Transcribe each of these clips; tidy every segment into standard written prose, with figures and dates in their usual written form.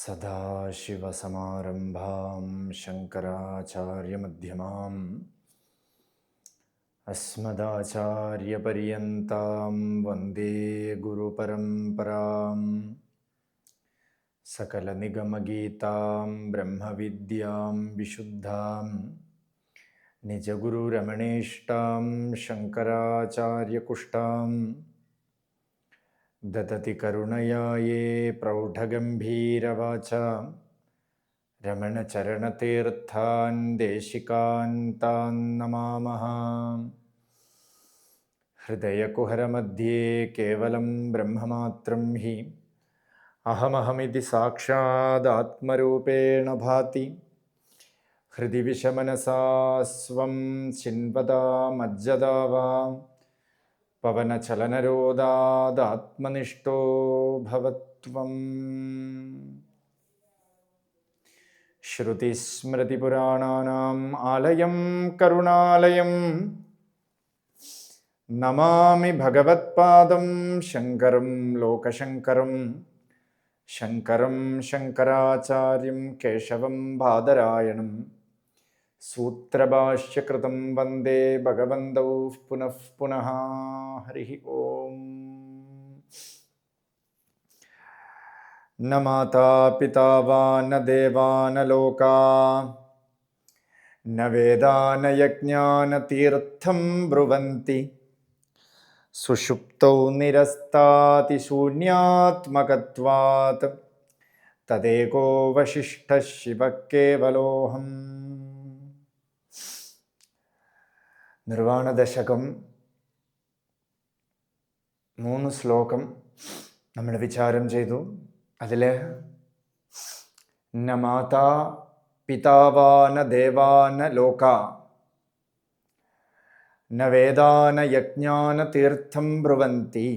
सदाशिवसमारम्भां शङ्कराचार्यमध्यमाम् अस्मदाचार्यपर्यन्तां वन्दे गुरुपरम्पराम्। सकलनिगमगीतां ब्रह्मविद्यां विशुद्धां निजगुरुरमणेष्टां शङ्कराचार्यकुष्टां ददति करुणया ये प्रौढगम्भीरवाचा रमणचरणतीर्थान् देशिकान् तान् नमामः। हृदयकुहरमध्ये केवलं ब्रह्ममात्रं हि अहमहमिति साक्षादात्मरूपेण भाति। हृदि विषमनसा स्वं चिन्वदा मज्जदा वा पवनचलनरोधादात्मनिष्ठो भवत्वम्। श्रुतिस्मृतिपुराणानाम् आलयं करुणालयं नमामि भगवत्पादं शङ्करं लोकशङ्करं। शङ्करं शङ्कराचार्यं केशवं बादरायणं सूत्रभाष्यकृतं वन्दे भगवन्तौ पुनः पुनः। हरिः ओम्। न माता पिता वा न देवा न लोका न वेदा न यज्ञा न तीर्थं ब्रुवन्ति। सुषुप्तौ निरस्तातिशून्यात्मकत्वात् तदेको वशिष्ठः शिवः केवलोऽहम्। നിർവാണദശകം 3 ശ്ലോകം നമ്മൾ വിചാരം ചെയ്തു. അതിൽ ന മാതാ പിതാവാ ന ദേവാ ന ലോക ന വേദാ ന യജ്ഞാ ന തീർത്ഥം ബ്രുവന്തി.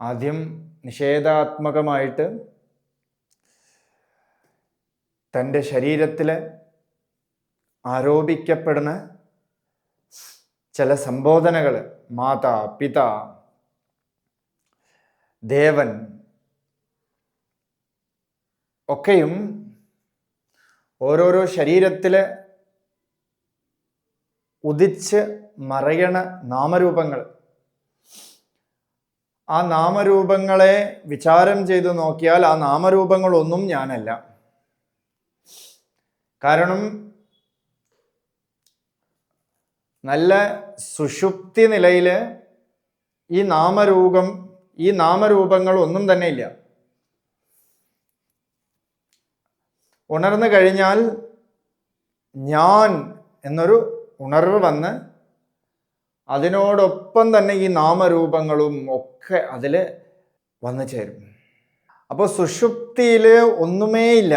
ആദ്യം നിഷേധാത്മകമായിട്ട് തൻ്റെ ശരീരത്തിൽ ആരോപിക്കപ്പെടുന്ന ചില സംബോധനകൾ, മാതാ പിതാ ദേവൻ ഒക്കെയും ഓരോരോ ശരീരത്തിൽ ഉദിച്ച് മറയണ നാമരൂപങ്ങൾ. ആ നാമരൂപങ്ങളെ വിചാരം ചെയ്തു നോക്കിയാൽ ആ നാമരൂപങ്ങളൊന്നും ഞാനല്ല. കാരണം നല്ല സുഷുപ്തി നിലയിൽ ഈ നാമരൂപങ്ങൾ ഒന്നും തന്നെ ഇല്ല. ഉണർന്നു കഴിഞ്ഞാൽ ഞാൻ എന്നൊരു ഉണർവ് വന്ന് അതിനോടൊപ്പം തന്നെ ഈ നാമരൂപങ്ങളും ഒക്കെ അതിൽ വന്നു ചേരും. അപ്പോൾ സുഷുപ്തിയിൽ ഒന്നുമേ ഇല്ല.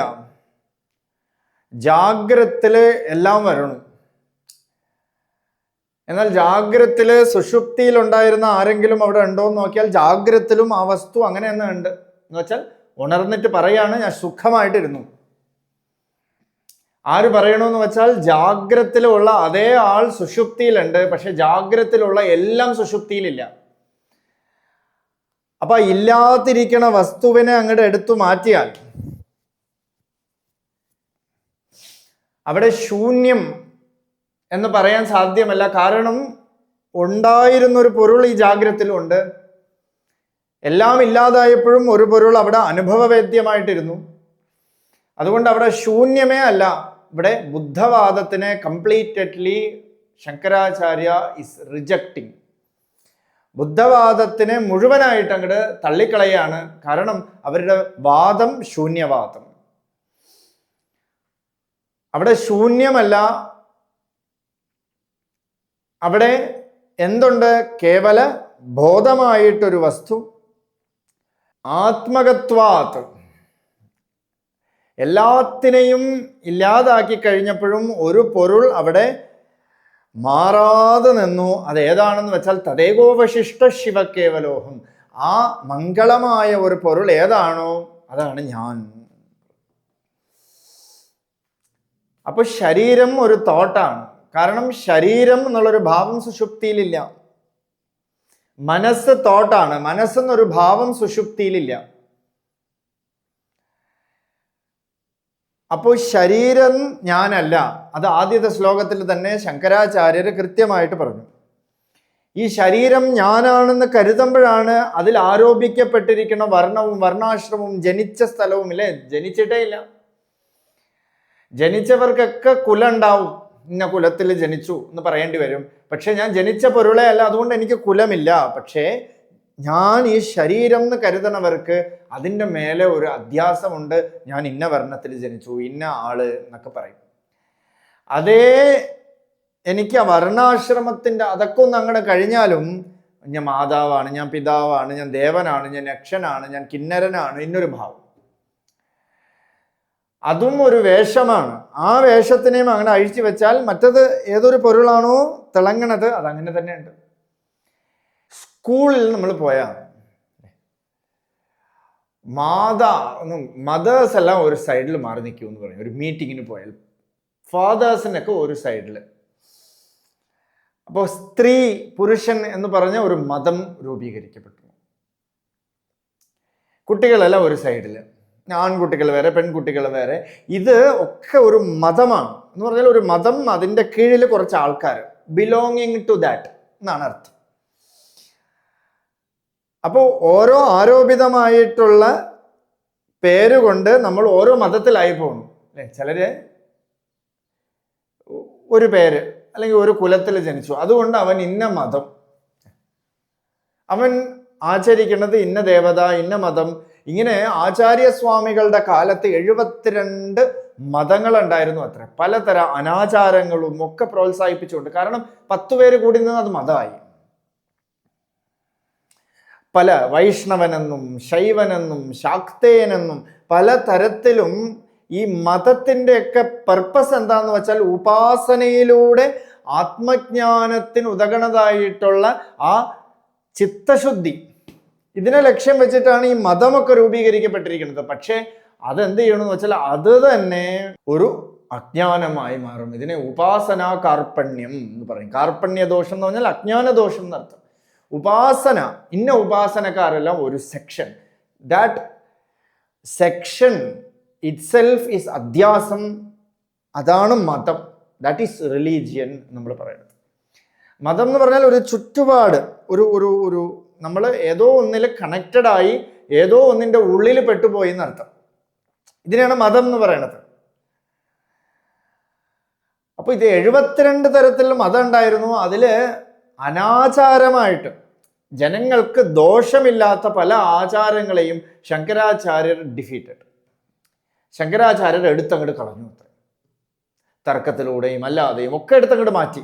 ജാഗ്രത്തിൽ എല്ലാം വരണം. എന്നാൽ ജാഗ്രത്തിൽ സുഷുപ്തിയിൽ ഉണ്ടായിരുന്ന ആരെങ്കിലും അവിടെ ഉണ്ടോ എന്ന് നോക്കിയാൽ ജാഗ്രത്തിലും ആ വസ്തു അങ്ങനെ തന്നെ ഉണ്ട്. എന്ന് വെച്ചാൽ ഉണർന്നിട്ട് പറയാണ് ഞാൻ സുഖമായിട്ടിരുന്നു. ആര് പറയണമെന്ന് വെച്ചാൽ ജാഗ്രത്തിലുള്ള അതേ ആൾ സുഷുപ്തിയിലുണ്ട്, പക്ഷെ ജാഗ്രത്തിലുള്ള എല്ലാം സുഷുപ്തിയിലില്ല. അപ്പൊ ഇല്ലാതിരിക്കണ വസ്തുവിനെ അങ്ങോട്ട് എടുത്തു മാറ്റിയാൽ അവിടെ ശൂന്യം എന്ന് പറയാൻ സാധ്യമല്ല. കാരണം ഉണ്ടായിരുന്നൊരു പൊരുൾ ഈ ജാഗ്രതത്തിലുണ്ട്. എല്ലാം ഇല്ലാതായപ്പോഴും ഒരു പൊരുൾ അവിടെ അനുഭവവേദ്യമായിട്ടിരുന്നു. അതുകൊണ്ട് അവിടെ ശൂന്യമേ അല്ല. ഇവിടെ ബുദ്ധവാദത്തിനെ കംപ്ലീറ്റ്ലി ശങ്കരാചാര്യ ഇസ് റിജക്റ്റിംഗ്. ബുദ്ധവാദത്തിനെ മുഴുവനായിട്ട് അങ്ങോട്ട് തള്ളിക്കളയാണ്. കാരണം അവരുടെ വാദം ശൂന്യവാദം. അവിടെ ശൂന്യമല്ല, അവിടെ എന്തുണ്ട്? കേവല ബോധമായിട്ടൊരു വസ്തു. ആത്മകത്വാത് എല്ലാത്തിനെയും ഇല്ലാതാക്കി കഴിഞ്ഞപ്പോഴും ഒരു പൊരുൾ അവിടെ മാറാതെ നിന്നു. അത് ഏതാണെന്ന് വെച്ചാൽ തദേകോവശിഷ്ട ശിവ കേവലോഹം. ആ മംഗളമായ ഒരു പൊരുൾ ഏതാണോ അതാണ് ഞാൻ. അപ്പൊ ശരീരം ഒരു തോട്ടാണ്. കാരണം ശരീരം എന്നുള്ളൊരു ഭാവം സുഷുപ്തിയിലില്ല. മനസ്സ് തോട്ടാണ്. മനസ്സെന്നൊരു ഭാവം സുഷുപ്തിയിലില്ല. അപ്പോൾ ശരീരം ഞാനല്ല, അത് ആദ്യത്തെ ശ്ലോകത്തിൽ തന്നെ ശങ്കരാചാര്യർ കൃത്യമായിട്ട് പറഞ്ഞു. ഈ ശരീരം ഞാനാണെന്ന് കരുതുമ്പോഴാണ് അതിൽ ആരോപിക്കപ്പെട്ടിരിക്കുന്ന വർണ്ണവും വർണ്ണാശ്രമവും ജനിച്ച സ്ഥലവും ഇല്ലേ, ജനിച്ചിട്ടേ ഇല്ല. ജനിച്ചവർക്കൊക്കെ കുലം ഉണ്ടാവും, ഇന്ന കുലത്തിൽ ജനിച്ചു എന്ന് പറയേണ്ടി വരും. പക്ഷെ ഞാൻ ജനിച്ച പൊരുളെ അല്ല, അതുകൊണ്ട് എനിക്ക് കുലമില്ല. പക്ഷേ ഞാൻ ഈ ശരീരം എന്ന് കരുതണവർക്ക് അതിൻ്റെ മേലെ ഒരു അധ്യാസമുണ്ട്. ഞാൻ ഇന്ന വർണ്ണത്തിൽ ജനിച്ചു, ഇന്ന ആള് എന്നൊക്കെ പറയും. അതേ എനിക്ക് ആ വർണ്ണാശ്രമത്തിൻ്റെ അതൊക്കെ ഒന്ന് അങ്ങനെ കഴിഞ്ഞാലും ഞാൻ മാതാവാണ്, ഞാൻ പിതാവാണ്, ഞാൻ ദേവനാണ്, ഞാൻ യക്ഷനാണ്, ഞാൻ കിന്നരനാണ്, ഇന്നൊരു ഭാവം. അതും ഒരു വേഷമാണ്. ആ വേഷത്തിനെയും അങ്ങനെ അഴിച്ചു വെച്ചാൽ മറ്റത് ഏതൊരു പൊരുളാണോ തിളങ്ങണത് അതങ്ങനെ തന്നെ ഉണ്ട്. സ്കൂളിൽ നമ്മൾ പോയാൽ മദേഴ്സ് എല്ലാം ഒരു സൈഡിൽ മാറി നിൽക്കും എന്ന് പറയും. ഒരു മീറ്റിങ്ങിന് പോയാൽ ഫാദേഴ്സിനൊക്കെ ഒരു സൈഡിൽ. അപ്പോൾ സ്ത്രീ പുരുഷൻ എന്ന് പറഞ്ഞ ഒരു മതം രൂപീകരിക്കപ്പെട്ടു. കുട്ടികളെല്ലാം ഒരു സൈഡിൽ, ആൺകുട്ടികൾ വേറെ, പെൺകുട്ടികൾ വേറെ. ഇത് ഒക്കെ ഒരു മതമാണ് എന്ന് പറഞ്ഞാൽ ഒരു മതം, അതിൻ്റെ കീഴിൽ കുറച്ച് ആൾക്കാർ, ബിലോങ്ങിങ് ടു ദാറ്റ് എന്നാണ് അർത്ഥം. അപ്പോൾ ഓരോ ആരോപിതമായിട്ടുള്ള പേരുകൊണ്ട് നമ്മൾ ഓരോ മതത്തിലായി പോകുന്നു അല്ലേ. ചിലര് ഒരു പേര് അല്ലെങ്കിൽ ഒരു കുലത്തിൽ ജനിച്ചു, അതുകൊണ്ട് അവൻ ഇന്ന മതം, അവൻ ആചരിക്കുന്നത് ഇന്ന ദേവത, ഇന്ന മതം. ഇങ്ങനെ ആചാര്യസ്വാമികളുടെ കാലത്ത് 72 മതങ്ങളുണ്ടായിരുന്നു അത്ര. പലതരം അനാചാരങ്ങളും ഒക്കെ പ്രോത്സാഹിപ്പിച്ചുകൊണ്ട്. കാരണം 10 പേര് കൂടി നിന്ന് അത് മതമായി. പല വൈഷ്ണവനെന്നും ശൈവനെന്നും ശാക്തേയനെന്നും പല തരത്തിലും. ഈ മതത്തിൻ്റെയൊക്കെ പർപ്പസ് എന്താന്ന് വെച്ചാൽ ഉപാസനയിലൂടെ ആത്മജ്ഞാനത്തിന് ഉതകണതായിട്ടുള്ള ആ ചിത്തശുദ്ധി, ഇതിനെ ലക്ഷ്യം വെച്ചിട്ടാണ് ഈ മതമൊക്കെ രൂപീകരിക്കപ്പെട്ടിരിക്കുന്നത്. പക്ഷേ അതെന്ത് ചെയ്യണമെന്ന് വെച്ചാൽ അത് തന്നെ ഒരു അജ്ഞാനമായി മാറും. ഇതിനെ ഉപാസനാ കാർപ്പണ്യം എന്ന് പറയും. കാർപ്പണ്യ ദോഷം എന്ന് പറഞ്ഞാൽ അജ്ഞാന ദോഷം എന്നർത്ഥം. ഉപാസന, ഇന്ന ഉപാസനക്കാരെല്ലാം ഒരു section, that section itself is അധ്യാസം. അതാണ് മതം, ദാറ്റ് ഈസ് റിലീജിയൻ നമ്മൾ പറയുന്നത്. മതം എന്ന് പറഞ്ഞാൽ ഒരു ചുറ്റുപാട്, ഒരു നമ്മൾ ഏതോ ഒന്നിൽ കണക്റ്റഡ് ആയി ഏതോ ഒന്നിൻ്റെ ഉള്ളിൽ പെട്ടുപോയി എന്നർത്ഥം. ഇതിനെയാണ് മതം എന്ന് പറയണത്. അപ്പൊ ഇത് 72 തരത്തിൽ മതം ഉണ്ടായിരുന്നു. അതില് അനാചാരമായിട്ട് ജനങ്ങൾക്ക് ദോഷമില്ലാത്ത പല ആചാരങ്ങളെയും ശങ്കരാചാര്യർ ഡിഫീറ്റഡ്. ശങ്കരാചാര്യർ എടുത്തങ്ങോട്ട് കളഞ്ഞു. തർക്കത്തിലൂടെയും അല്ലാതെയും ഒക്കെ എടുത്തങ്ങോട്ട് മാറ്റി.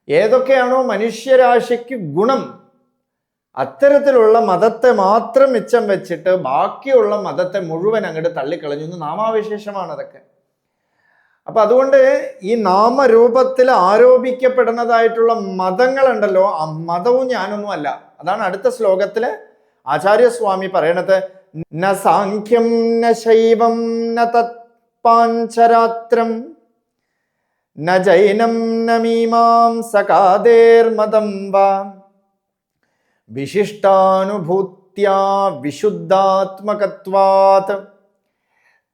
ഏതൊക്കെയാണോ മനുഷ്യരാശിക്ക് ഗുണം, അത്തരത്തിലുള്ള മതത്തെ മാത്രം മിച്ചം വെച്ചിട്ട് ബാക്കിയുള്ള മതത്തെ മുഴുവൻ അങ്ങോട്ട് തള്ളിക്കളഞ്ഞു. നാമാവിശേഷമാണ് അതൊക്കെ. അപ്പൊ അതുകൊണ്ട് ഈ നാമരൂപത്തിൽ ആരോപിക്കപ്പെടുന്നതായിട്ടുള്ള മതങ്ങളുണ്ടല്ലോ, ആ മതവും ഞാനൊന്നും അല്ല. അതാണ് അടുത്ത ശ്ലോകത്തില് ആചാര്യസ്വാമി പറയണത്. ന സാഖ്യം ന ശൈവം ന തത്പാഞ്ചരാത്രം ന ജൈനം ന മീമാംസകാദേർമതം വാ വിശിഷ്ടാനുഭൂത്യാ വിശുദ്ധാത്മകത്വാത്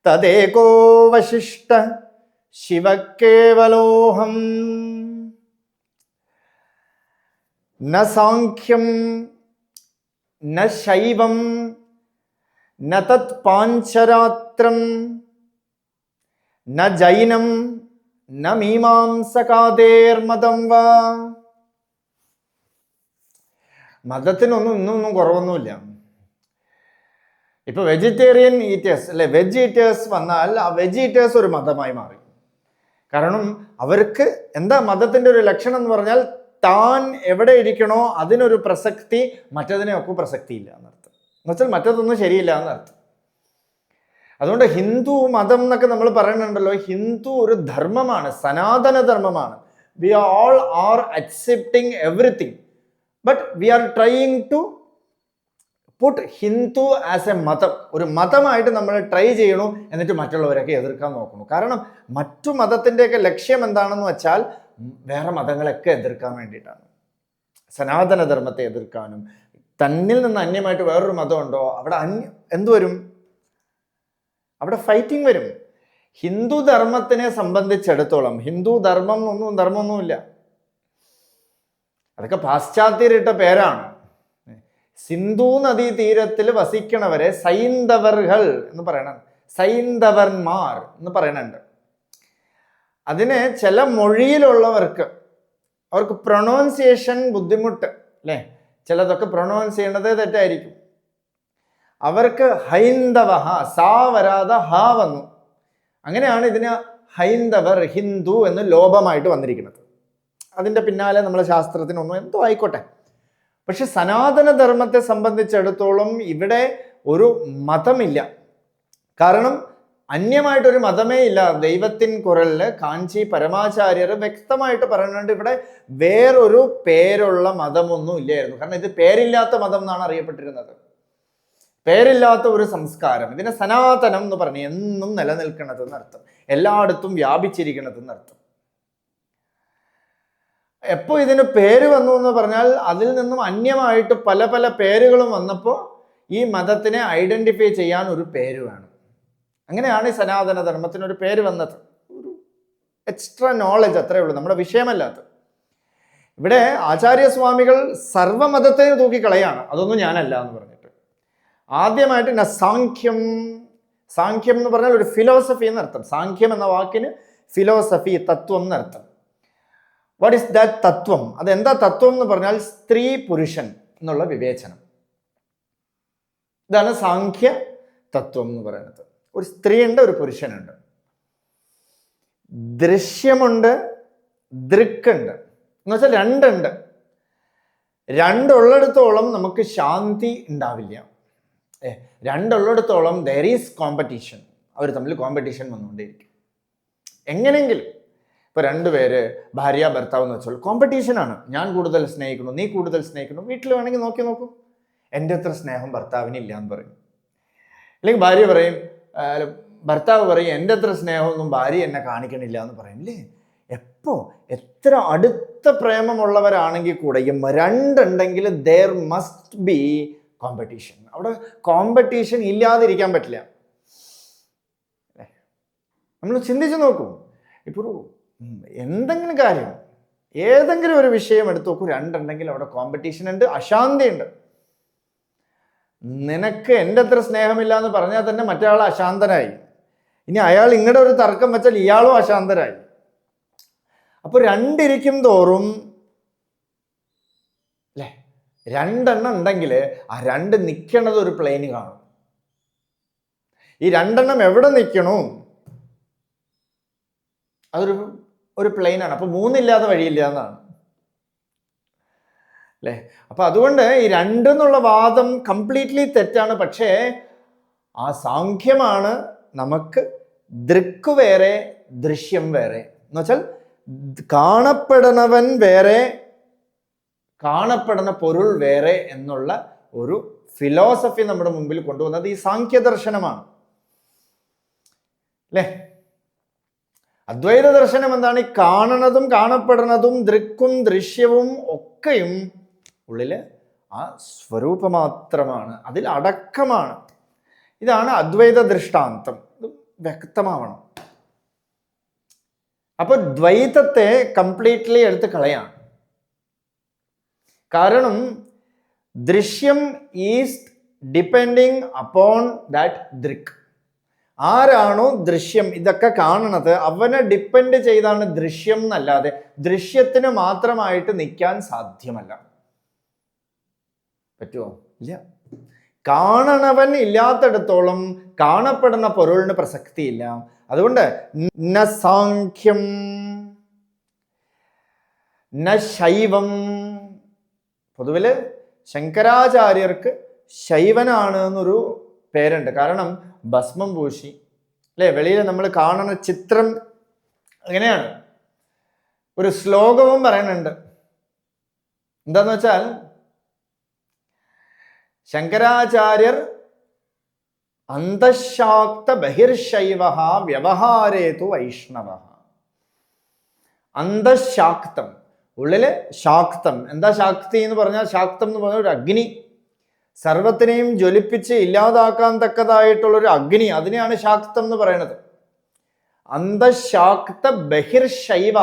തദേകോ വശിഷ്ട ശിവകേവലോഹം. ന സാഖ്യം ന ശൈവം ന തത് പാഞ്ചരാത്രം ന ജൈനം ന മീമാംസകാദേർമതം വാ. മതത്തിനൊന്നും ഇന്നൊന്നും കുറവൊന്നുമില്ല. ഇപ്പൊ വെജിറ്റേറിയൻ ഈറ്റേഴ്സ് അല്ലെ, വെജ് ഈറ്റേഴ്സ് വന്നാൽ ആ വെജ് ഈറ്റേഴ്സ് ഒരു മതമായി മാറി. കാരണം അവർക്ക് എന്താ മതത്തിന്റെ ഒരു ലക്ഷണം എന്ന് പറഞ്ഞാൽ താൻ എവിടെ ഇരിക്കണോ അതിനൊരു പ്രസക്തി, മറ്റതിനെയൊക്കെ പ്രസക്തി ഇല്ല എന്നർത്ഥം. എന്നുവെച്ചാൽ മറ്റതൊന്നും ശരിയില്ല എന്നർത്ഥം. അതുകൊണ്ട് ഹിന്ദു മതം എന്നൊക്കെ നമ്മൾ പറയുന്നുണ്ടല്ലോ, ഹിന്ദു ഒരു ധർമ്മമാണ്, സനാതന ധർമ്മമാണ്. We all are accepting everything, but we are trying to put Hindu as a മതം. ഒരു മതമായിട്ട് നമ്മൾ ട്രൈ ചെയ്യണു, എന്നിട്ട് മറ്റുള്ളവരൊക്കെ എതിർക്കാൻ നോക്കണം. കാരണം മറ്റു മതത്തിൻ്റെയൊക്കെ ലക്ഷ്യം എന്താണെന്ന് വെച്ചാൽ വേറെ മതങ്ങളൊക്കെ എതിർക്കാൻ വേണ്ടിയിട്ടാണ്. സനാതന ധർമ്മത്തെ എതിർക്കാനും. തന്നിൽ നിന്ന് അന്യമായിട്ട് വേറൊരു മതമുണ്ടോ അവിടെ എന്ത് വരും? അവിടെ ഫൈറ്റിംഗ് വരും. ഹിന്ദു ധർമ്മത്തിനെ സംബന്ധിച്ചിടത്തോളം ഹിന്ദു ധർമ്മമൊന്നുമില്ല. അതൊക്കെ പാശ്ചാത്യരിട്ട പേരാണ്. സിന്ധു നദീ തീരത്തിൽ വസിക്കണവരെ സൈന്ധവർകൾ എന്ന് പറയണം, സൈന്ധവർമാർ എന്ന് പറയണുണ്ട്. അതിന് ചില മൊഴിയിലുള്ളവർക്ക് അവർക്ക് പ്രൊണൗൺസിയേഷൻ ബുദ്ധിമുട്ട് അല്ലേ, ചിലതൊക്കെ പ്രൊണൗൺസ് ചെയ്യണത് തെറ്റായിരിക്കും. അവർക്ക് ഹൈന്ദവ സാ വരാതെ ഹ വന്നു. അങ്ങനെയാണ് ഇതിന് ഹൈന്ദവർ ഹിന്ദു എന്ന് ലോപമായിട്ട് വന്നിരിക്കുന്നത്. അതിൻ്റെ പിന്നാലെ നമ്മളെ ശാസ്ത്രത്തിനൊന്നും എന്തോ ആയിക്കോട്ടെ. പക്ഷെ സനാതനധർമ്മത്തെ സംബന്ധിച്ചിടത്തോളം ഇവിടെ ഒരു മതമില്ല. കാരണം അന്യമായിട്ടൊരു മതമേ ഇല്ല. ദൈവത്തിൻ കുരലില് കാഞ്ചി പരമാചാര്യർ വ്യക്തമായിട്ട് പറയുന്നുണ്ട്, ഇവിടെ വേറൊരു പേരുള്ള മതമൊന്നും ഇല്ലായിരുന്നു. കാരണം ഇത് പേരില്ലാത്ത മതം എന്നാണ് അറിയപ്പെട്ടിരുന്നത്, പേരില്ലാത്ത ഒരു സംസ്കാരം. ഇതിനെ സനാതനം എന്ന് പറഞ്ഞ് എന്നും നിലനിൽക്കണത് എന്നർത്ഥം, എല്ലായിടത്തും വ്യാപിച്ചിരിക്കണത് എന്നർത്ഥം. എപ്പോൾ ഇതിന് പേര് വന്നു എന്ന് പറഞ്ഞാൽ അതിൽ നിന്നും അന്യമായിട്ട് പല പല പേരുകളും വന്നപ്പോൾ ഈ മതത്തിനെ ഐഡന്റിഫൈ ചെയ്യാൻ ഒരു പേര് വേണം. അങ്ങനെയാണ് ഈ സനാതന ധർമ്മത്തിനൊരു പേര് വന്നത്. ഒരു എക്സ്ട്രാ നോളജ് അത്രയേ ഉള്ളൂ, നമ്മുടെ വിഷയമല്ലാത്ത. ഇവിടെ ആചാര്യസ്വാമികൾ സർവമതത്തിനെ തൂക്കിക്കളയാണ്, അതൊന്നും ഞാനല്ല എന്ന് പറഞ്ഞിട്ട്. ആദ്യമായിട്ട് സാഖ്യം എന്ന് പറഞ്ഞാൽ ഒരു ഫിലോസഫി എന്നർത്ഥം. സാഖ്യം എന്ന വാക്കിന് ഫിലോസഫി, തത്വം എന്നർത്ഥം. വാട്ട് ഈസ് ദാറ്റ് തത്വം? അതെന്താ തത്വം എന്ന് പറഞ്ഞാൽ സ്ത്രീ പുരുഷൻ എന്നുള്ള വിവേചനം. ഇതാണ് സാഖ്യ തത്വം എന്ന് പറയുന്നത്. ഒരു സ്ത്രീയുണ്ട്, ഒരു പുരുഷനുണ്ട്, ദൃശ്യമുണ്ട്, ദൃക്കുണ്ട് എന്ന് വെച്ചാൽ രണ്ടുണ്ട്. രണ്ടുള്ളിടത്തോളം നമുക്ക് ശാന്തി ഉണ്ടാവില്ല. രണ്ടുള്ളിടത്തോളം ദർ ഈസ് കോമ്പറ്റീഷൻ. അവർ തമ്മിൽ കോമ്പറ്റീഷൻ വന്നുകൊണ്ടേയിരിക്കും. എങ്ങനെയെങ്കിലും ഇപ്പോൾ രണ്ടുപേര് ഭാര്യ ഭർത്താവ് എന്ന് വെച്ചാൽ കോമ്പറ്റീഷനാണ്. ഞാൻ കൂടുതൽ സ്നേഹിക്കുന്നു, നീ കൂടുതൽ സ്നേഹിക്കുന്നു. വീട്ടിൽ വേണമെങ്കിൽ നോക്കൂ, എൻ്റെ അത്ര സ്നേഹം ഭർത്താവിന് ഇല്ല എന്ന് പറയും. അല്ലെങ്കിൽ ഭാര്യ പറയും, ഭർത്താവ് പറയും എൻ്റെ അത്ര സ്നേഹമൊന്നും ഭാര്യ എന്നെ കാണിക്കണില്ല എന്ന് പറയും. അല്ലേ, എത്ര അടുത്ത പ്രേമമുള്ളവരാണെങ്കിൽ കൂടെയും രണ്ടുണ്ടെങ്കിൽ ദർ മസ്റ്റ് ബി കോമ്പറ്റീഷൻ. അവിടെ കോമ്പറ്റീഷൻ ഇല്ലാതിരിക്കാൻ പറ്റില്ല. നമ്മൾ ചിന്തിച്ചു നോക്കൂ. ഇപ്പോൾ എന്തെങ്കിലും കാര്യം, ഏതെങ്കിലും ഒരു വിഷയം എടുത്തു നോക്കൂ, രണ്ടുണ്ടെങ്കിൽ അവിടെ കോമ്പറ്റീഷൻ ഉണ്ട്, അശാന്തി ഉണ്ട്. നിനക്ക് എൻ്റെ അത്ര സ്നേഹമില്ല എന്ന് പറഞ്ഞാൽ തന്നെ മറ്റേ അശാന്തനായി. ഇനി അയാൾ ഇങ്ങടെ ഒരു തർക്കം വെച്ചാൽ ഇയാളും അശാന്തരായി. അപ്പൊ രണ്ടിരിക്കും തോറും അല്ലേ, രണ്ടെണ്ണം ഉണ്ടെങ്കിൽ ആ രണ്ട് നിൽക്കണത് ഒരു പ്ലെയിന് കാണും. ഈ രണ്ടെണ്ണം എവിടെ നിൽക്കണു, അതൊരു പ്ലെയിനാണ്. അപ്പൊ മൂന്നില്ലാതെ വഴിയില്ല എന്നാണ് അല്ലേ. അപ്പൊ അതുകൊണ്ട് ഈ രണ്ടെന്നുള്ള വാദം കംപ്ലീറ്റ്ലി തെറ്റാണ്. പക്ഷേ ആ സാഖ്യമാണ് നമുക്ക് ദൃക്ക് വേറെ ദൃശ്യം വേറെ എന്ന് വെച്ചാൽ കാണപ്പെടുന്നവൻ വേറെ കാണപ്പെടുന്ന പൊരുൾ വേറെ എന്നുള്ള ഒരു ഫിലോസഫി നമ്മുടെ മുമ്പിൽ കൊണ്ടുവന്നത് ഈ സാഖ്യദർശനമാണ് അല്ലേ. അദ്വൈത ദർശനം എന്താണ്? ഈ കാണുന്നതും കാണപ്പെടുന്നതും ദൃക്കും ദൃശ്യവും ഒക്കെയും ഉള്ളില് ആ സ്വരൂപം മാത്രമാണ്, അതിൽ അടക്കമാണ്. ഇതാണ് അദ്വൈത ദൃഷ്ടാന്തം. ഇത് വ്യക്തമാവണം. അപ്പൊ ദ്വൈതത്തെ കംപ്ലീറ്റ്ലി എടുത്ത് കളയാണ്. കാരണം ദൃശ്യം ഈസ് ഡിപ്പെൻഡിങ് അപ്പോൺ ദാറ്റ് ദൃക്. ആരാണോ ദൃശ്യം ഇതൊക്കെ കാണുന്നത് അവനെ ഡിപ്പെൻഡ് ചെയ്താണ് ദൃശ്യം എന്നല്ലാതെ ദൃശ്യത്തിന് മാത്രമായിട്ട് നിൽക്കാൻ സാധ്യമല്ല. പറ്റുമോ? ഇല്ല. കാണണവൻ ഇല്ലാത്തിടത്തോളം കാണപ്പെടുന്ന പൊരുളിന് പ്രസക്തിയില്ല. അതുകൊണ്ട് ന സാഖ്യം ന ശൈവം. പൊതുവില് ശങ്കരാചാര്യർക്ക് ശൈവനാണ് എന്നൊരു പേരുണ്ട്. കാരണം ഭസ്മം പൂശി അല്ലേ, വെളിയിൽ നമ്മൾ കാണുന്ന ചിത്രം അങ്ങനെയാണ്. ഒരു ശ്ലോകവും പറയുന്നുണ്ട്. എന്താന്ന് വെച്ചാൽ ശങ്കരാചാര്യർ അന്തഃശാക്ത ബഹിർശൈവ വ്യവഹാരേതു വൈഷ്ണവ. അന്തഃശാക്തം, ഉള്ളില് ശാക്തം. എന്താ ശാക്തി എന്ന് പറഞ്ഞാൽ? ശാക്തം എന്ന് പറഞ്ഞാൽ ഒരു അഗ്നി, സർവത്തിനെയും ജ്വലിപ്പിച്ച് ഇല്ലാതാക്കാൻ തക്കതായിട്ടുള്ളൊരു അഗ്നി, അതിനെയാണ് ശാക്തം എന്ന് പറയുന്നത്. അന്തശാക്ത ബഹിർശൈവ,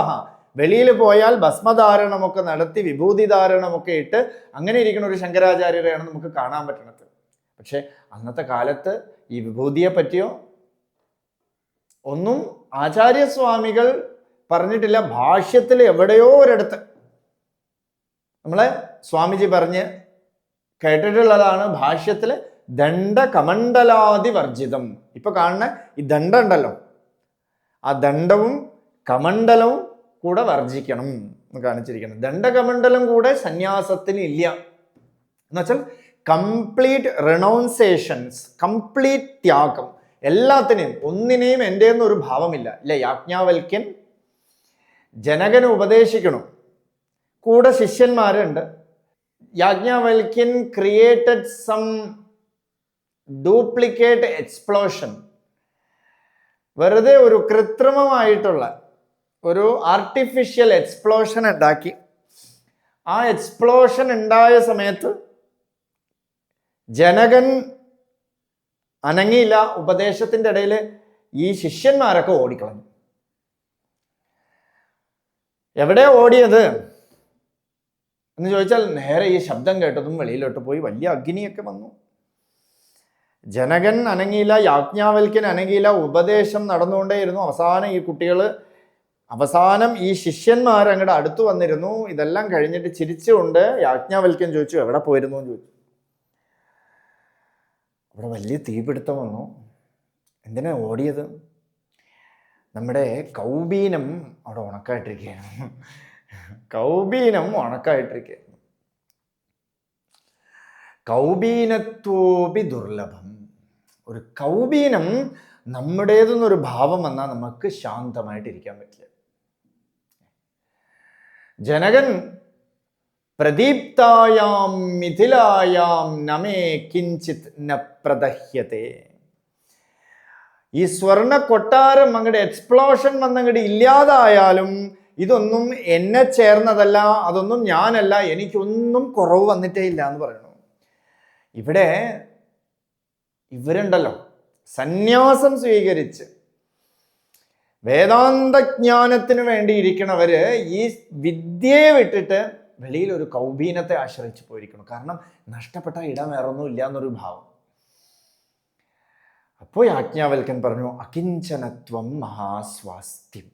വെളിയിൽ പോയാൽ ഭസ്മധാരണമൊക്കെ നടത്തി വിഭൂതിധാരണമൊക്കെ ഇട്ട് അങ്ങനെ ഇരിക്കുന്ന ഒരു ശങ്കരാചാര്യരെയാണ് നമുക്ക് കാണാൻ പറ്റുന്നത്. പക്ഷെ അന്നത്തെ കാലത്ത് ഈ വിഭൂതിയെ പറ്റിയോ ഒന്നും ആചാര്യസ്വാമികൾ പറഞ്ഞിട്ടില്ല. ഭാഷ്യത്തിൽ എവിടെയോ ഒരിടത്ത് നമ്മളെ സ്വാമിജി പറഞ്ഞ് കേട്ടിട്ടുള്ളതാണ്. ഭാഷ്യത്തില് ദണ്ഡകമണ്ഡലാദി വർജിതം. ഇപ്പൊ കാണുന്ന ഈ ദണ്ഡം ഉണ്ടല്ലോ, ആ ദണ്ഡവും കമണ്ഡലവും കൂടെ വർജിക്കണം എന്ന് കാണിച്ചിരിക്കണം. ദണ്ഡകമണ്ഡലം കൂടെ സന്യാസത്തിന് ഇല്ല എന്നുവെച്ചാൽ കംപ്ലീറ്റ് റിനൗൺസേഷൻസ്, കംപ്ലീറ്റ് ത്യാഗം, എല്ലാത്തിനെയും ഒന്നിനെയും എൻ്റെന്നൊരു ഭാവമില്ല. ഇല്ല, യാജ്ഞവൽക്യൻ ജനകന് ഉപദേശിക്കണം, കൂടെ ശിഷ്യന്മാരുണ്ട്. യാജ്ഞവൽക്യൻ ക്രിയേറ്റഡ് സം ഡ്യൂപ്ലിക്കേറ്റ് എക്സ്പ്ലോഷൻ, വെറുതെ ഒരു കൃത്രിമമായിട്ടുള്ള ഒരു ആർട്ടിഫിഷ്യൽ എക്സ്പ്ലോഷൻ ഉണ്ടാക്കി. ആ എക്സ്പ്ലോഷൻ ഉണ്ടായ സമയത്ത് ജനകൻ അനങ്ങിയില്ല. ഉപദേശത്തിൻ്റെ ഇടയിൽ ഈ ശിഷ്യന്മാരൊക്കെ ഓടിക്കളഞ്ഞു. എവിടെ ഓടിയത് എന്ന് ചോദിച്ചാൽ നേരെ ഈ ശബ്ദം കേട്ടതും വെളിയിലോട്ട് പോയി വലിയ അഗ്നിയൊക്കെ വന്നു. ജനകൻ അനങ്ങിയില്ല, യാജ്ഞവൽക്യൻ അനങ്ങിയില്ല, ഉപദേശം നടന്നുകൊണ്ടേയിരുന്നു. അവസാനം ഈ ശിഷ്യന്മാർ അങ്ങോട്ട് അടുത്തു വന്നിരുന്നു. ഇതെല്ലാം കഴിഞ്ഞിട്ട് ചിരിച്ചുകൊണ്ട് യാജ്ഞവൽക്യൻ ചോദിച്ചു, എവിടെ പോയിരുന്നു എന്ന് ചോദിച്ചു. അവിടെ വലിയ തീപിടുത്തം വന്നു. എന്തിനാ ഓടിയത്? നമ്മുടെ കൗബീനം അവിടെ ഉണക്കായിട്ടിരിക്കുകയാണ്. കൗബീനം ഉണക്കായിട്ടിരിക്കുകയാണ്. കൗബീനത്വോപി ദുർലഭം. ഒരു കൗബീനം നമ്മുടേതെന്നൊരു ഭാവം വന്നാൽ നമുക്ക് ശാന്തമായിട്ടിരിക്കാൻ പറ്റില്ല. ജനകൻ പ്രദീപ്തായാം മിഥിലായാം നമേ കിഞ്ചിത് ന പ്രദഹ്യത്തെ. ഈ സ്വർണ്ണ കൊട്ടാരം അങ്ങോട്ട് എക്സ്പ്ലോഷൻ വന്നങ്ങോട്ട് ഇല്ലാതായാലും ഇതൊന്നും എന്നെ ചേർന്നതല്ല, അതൊന്നും ഞാനല്ല, എനിക്കൊന്നും കുറവ് വന്നിട്ടേ ഇല്ല എന്ന് പറയുന്നു. ഇവിടെ ഇവരുണ്ടല്ലോ സന്യാസം സ്വീകരിച്ച് വേദാന്തജ്ഞാനത്തിന് വേണ്ടി ഇരിക്കണവര് ഈ വിദ്യയെ വിട്ടിട്ട് വെളിയിൽ ഒരു കൗബീനത്തെ ആശ്രയിച്ച് പോയിരിക്കണം. കാരണം നഷ്ടപ്പെട്ട ഇടം വേറൊന്നും ഇല്ല എന്നൊരു ഭാവം. അപ്പോൾ യാജ്ഞവൽക്യൻ പറഞ്ഞു, അകിഞ്ചനത്വം മഹാസ്വാസ്ഥ്യം.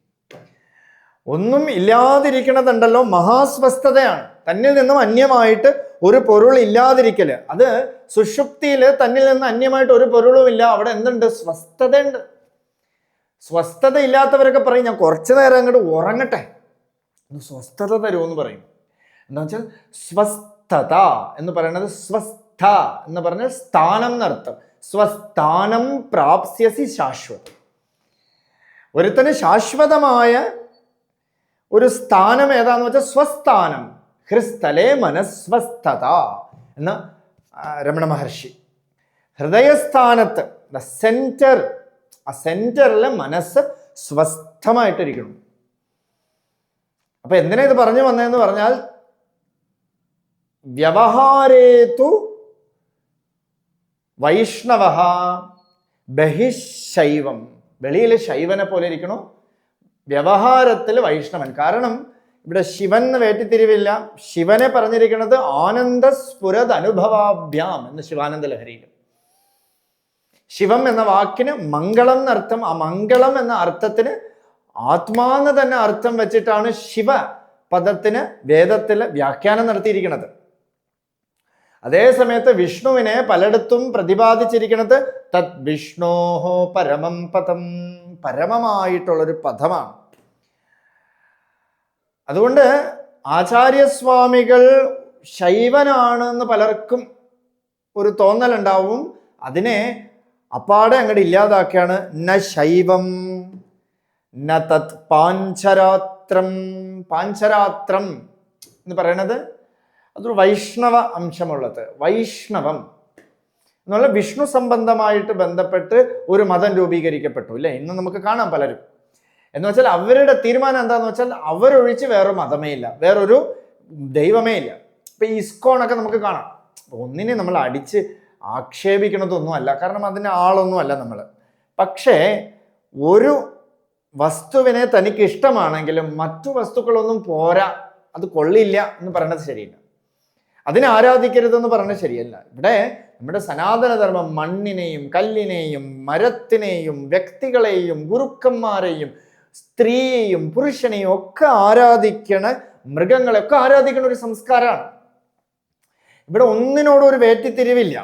ഒന്നും ഇല്ലാതിരിക്കണതുണ്ടല്ലോ മഹാസ്വസ്ഥതയാണ്. തന്നിൽ നിന്നും അന്യമായിട്ട് ഒരു പൊരുൾ ഇല്ലാതിരിക്കല്. അത് സുഷുപ്തിയിൽ തന്നിൽ നിന്ന് അന്യമായിട്ട് ഒരു പൊരുളും ഇല്ല. അവിടെ എന്തുണ്ട്? സ്വസ്ഥതയുണ്ട്. സ്വസ്ഥത ഇല്ലാത്തവരൊക്കെ പറയും, ഞാൻ കുറച്ചു നേരം അങ്ങോട്ട് ഉറങ്ങട്ടെ, സ്വസ്ഥത തരുമെന്ന് പറയും. എന്താ വെച്ചാൽ സ്വസ്ഥത എന്ന് പറയുന്നത് സ്വസ്ഥ എന്ന് പറഞ്ഞ സ്ഥാനം എന്നർത്ഥം. സ്വസ്ഥാനം പ്രാപ്സ്യസി ശാശ്വതം. ഒരുത്തന് ശാശ്വതമായ ഒരു സ്ഥാനം ഏതാന്ന് വെച്ചാൽ സ്വസ്ഥാനം. ഹൃസ്ഥലേ മനസ്വസ്ഥത എന്ന് രമണ മഹർഷി. ഹൃദയസ്ഥാനത്ത് ദ സെന്റർ, ആ സെന്ററിലെ മനസ്സ് സ്വസ്ഥമായിട്ടിരിക്കണം. അപ്പൊ എന്തിനാ ഇത് പറഞ്ഞു വന്നതെന്ന് പറഞ്ഞാൽ, വ്യവഹാരേതു വൈഷ്ണവ ബഹിശൈവം. വെളിയിൽ ശൈവനെ പോലെ ഇരിക്കണോ, വ്യവഹാരത്തിൽ വൈഷ്ണവൻ. കാരണം ഇവിടെ ശിവൻ വേറ്റിത്തിരിവില്ല. ശിവനെ പറഞ്ഞിരിക്കുന്നത് ആനന്ദ സ്ഫുരത് അനുഭവാഭ്യാം എന്ന് ശിവാനന്ദ ലഹരിയിൽ. ശിവം എന്ന വാക്കിന് മംഗളം എന്നർത്ഥം. ആ മംഗളം എന്ന അർത്ഥത്തിന് ആത്മാന്ന് തന്നെ അർത്ഥം വെച്ചിട്ടാണ് ശിവ പദത്തിന് വേദത്തിൽ വ്യാഖ്യാനം നടത്തിയിരിക്കുന്നത്. അതേ സമയത്ത് വിഷ്ണുവിനെ പലയിടത്തും പ്രതിപാദിച്ചിരിക്കുന്നത് തത് വിഷ്ണോഹോ പരമം പദം, പരമമായിട്ടുള്ളൊരു പദമാണ്. അതുകൊണ്ട് ആചാര്യസ്വാമികൾ ശൈവനാണ് എന്ന് പലർക്കും ഒരു തോന്നലുണ്ടാവും. അതിനെ അപ്പാടെ അങ്ങോട്ട് ഇല്ലാതാക്കിയാണ് ന ശൈവം ന തത് പാഞ്ചരാത്രം. പാഞ്ചരാത്രം എന്ന് പറയണത് അതൊരു വൈഷ്ണവ അംശമുള്ളത്. വൈഷ്ണവം എന്നുള്ള വിഷ്ണു സംബന്ധമായിട്ട് ബന്ധപ്പെട്ട് ഒരു മതം രൂപീകരിക്കപ്പെട്ടു അല്ലേ. ഇന്ന് നമുക്ക് കാണാം പലരും. എന്ന് വെച്ചാൽ അവരുടെ തീരുമാനം എന്താന്ന് വെച്ചാൽ അവരൊഴിച്ച് വേറൊരു മതമേ ഇല്ല, വേറൊരു ദൈവമേ ഇല്ല. ഇപ്പൊ ഈ ഇസ്കോണൊക്കെ നമുക്ക് കാണാം. ഒന്നിനെ നമ്മൾ അടിച്ച് ആക്ഷേപിക്കണതൊന്നും അല്ല, കാരണം അതിന് ആളൊന്നും അല്ല നമ്മൾ. പക്ഷേ ഒരു വസ്തുവിനെ തനിക്ക് ഇഷ്ടമാണെങ്കിലും മറ്റു വസ്തുക്കളൊന്നും പോരാ, അത് കൊള്ളില്ല എന്ന് പറയുന്നത് ശരിയില്ല. അതിനെ ആരാധിക്കരുതെന്ന് പറയുന്നത് ശരിയല്ല. ഇവിടെ നമ്മുടെ സനാതനധർമ്മം മണ്ണിനെയും കല്ലിനെയും മരത്തിനെയും വ്യക്തികളെയും ഗുരുക്കന്മാരെയും സ്ത്രീയെയും പുരുഷനെയും ഒക്കെ ആരാധിക്കണ, മൃഗങ്ങളെയൊക്കെ ആരാധിക്കുന്ന ഒരു സംസ്കാരമാണ്. ഇവിടെ ഒന്നിനോടും ഒരു വേറ്റിത്തിരിവില്ല.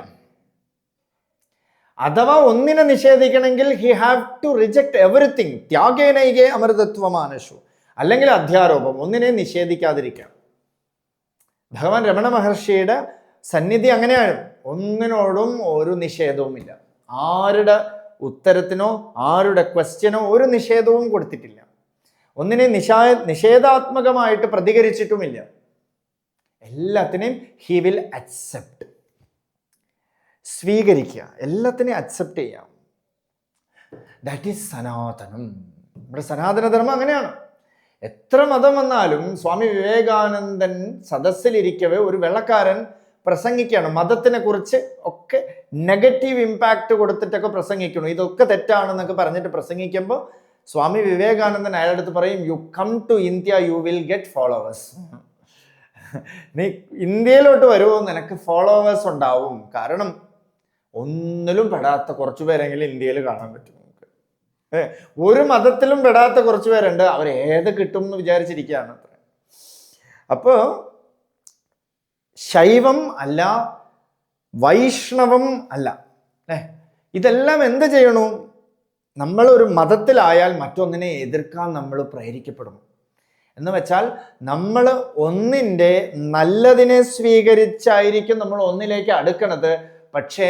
അഥവാ ഒന്നിനെ നിഷേധിക്കണമെങ്കിൽ he have to reject everything. ത്യാഗേനൈകേ അമൃതത്വമാനശു, അല്ലെങ്കിൽ അധ്യാരോപം. ഒന്നിനെ നിഷേധിക്കാതിരിക്കാം. ഭഗവാൻ രമണ മഹർഷിയുടെ സന്നിധി അങ്ങനെയാണ്. ഒന്നിനോടും ഒരു നിഷേധവുമില്ല. ആരുടെ ഉത്തരത്തിനോ ആരുടെ ക്വസ്റ്റ്യനോ ഒരു നിഷേധവും കൊടുത്തിട്ടില്ല. ഒന്നിനെ നിഷേധാത്മകമായിട്ട് പ്രതികരിച്ചിട്ടുമില്ല. എല്ലാത്തിനെയും ഹി വിൽ അക്സെപ്റ്റ്, സ്വീകരിക്കുക, എല്ലാത്തിനെയും അക്സെപ്റ്റ് ചെയ്യാം. ദാറ്റ് ഈസ് സനാതനം. നമ്മുടെ സനാതനധർമ്മം അങ്ങനെയാണ്. എത്ര മതം വന്നാലും സ്വാമി വിവേകാനന്ദൻ സദസ്സിലിരിക്കവേ ഒരു വെള്ളക്കാരൻ പ്രസംഗിക്കുകയാണ്. മതത്തിനെ കുറിച്ച് ഒക്കെ നെഗറ്റീവ് ഇമ്പാക്റ്റ് കൊടുത്തിട്ടൊക്കെ പ്രസംഗിക്കണം. ഇതൊക്കെ തെറ്റാണെന്നൊക്കെ പറഞ്ഞിട്ട് പ്രസംഗിക്കുമ്പോൾ സ്വാമി വിവേകാനന്ദൻ അയാളുടെ അടുത്ത് പറയും, you come to India, you will get followers. നീ ഇന്ത്യയിലോട്ട് വരുമോ, നിനക്ക് ഫോളോവേഴ്സ് ഉണ്ടാവും. കാരണം ഒന്നിലും പെടാത്ത കുറച്ചു പേരെങ്കിലും ഇന്ത്യയിൽ കാണാൻ പറ്റും. ഒരു മതത്തിലും പെടാത്ത കുറച്ചു പേരുണ്ട്. അവർ ഏത് കിട്ടും എന്ന് വിചാരിച്ചിരിക്കുകയാണ്. അപ്പോ ശൈവം അല്ല, വൈഷ്ണവം അല്ല. ഇതെല്ലാം എന്ത് ചെയ്യണു? നമ്മൾ ഒരു മതത്തിലായാൽ മറ്റൊന്നിനെ എതിർക്കാൻ നമ്മൾ പ്രേരിക്കപ്പെടുന്നു. എന്ന് വെച്ചാൽ നമ്മൾ ഒന്നിൻ്റെ നല്ലതിനെ സ്വീകരിച്ചായിരിക്കും നമ്മൾ ഒന്നിലേക്ക് അടുക്കണത്. പക്ഷേ